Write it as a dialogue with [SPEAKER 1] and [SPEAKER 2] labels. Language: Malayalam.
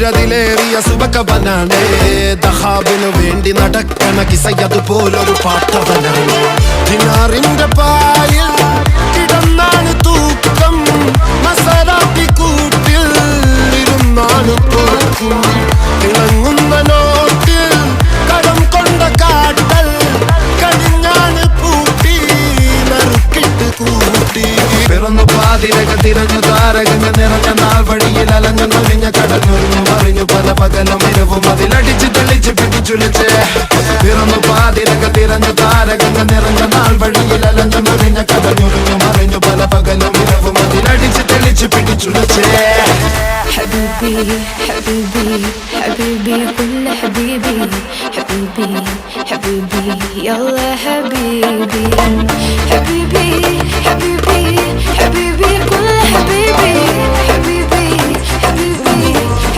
[SPEAKER 1] സൂര്യതിലേറിയ സുബകവനാണ് ദഹാബിനു വേണ്ടി നടക്കണ കിസയതുപോലൊരു പാട്ടവനാണ് ദിനാറിന്റെ പായിൽ കിടന്നാണ് തൂക്കം മസറാത്തി കൂട്ടിൽ ഇരുന്നാണ് തോക്കും തിളങ്ങുന്ന നോട്ടിൽ കടം കൊണ്ട കാട്ടൽ കടിഞ്ഞാണ് പൂട്ടി നറുക്കിട്ട് കൂട്ടി പിറന്നു പാതിരക തിരഞ്ഞു താരകങ്ങ നിറഞ്ഞ നാൾ വഴിയിൽ അലഞ്ഞു നൊലിഞ്ഞ കടഞ്ഞൊരിഞ്ഞു മറിഞ്ഞു പല പകലും ഇരവും അതിലടിച്ച് തെളിച്ച് പിടിച്ചുലിച്ച് പിറന്നു പാതിരക തിരഞ്ഞു താരകങ്ങ നിറഞ്ഞ നാൾ വഴിയിൽ അലഞ്ഞു നൊലിഞ്ഞ കടഞ്ഞൊരിഞ്ഞു മറിഞ്ഞു പല പകലും ഇരവും അതിലടിച്ച് തെളിച്ച് പിടിച്ചുലിച്ച്
[SPEAKER 2] حبيبي حبيبي حبيبي كل حبيبي حبيبي حبيبي يلا حبيبي حبيبي حبيبي حبيبي كل حبيبي حبيبي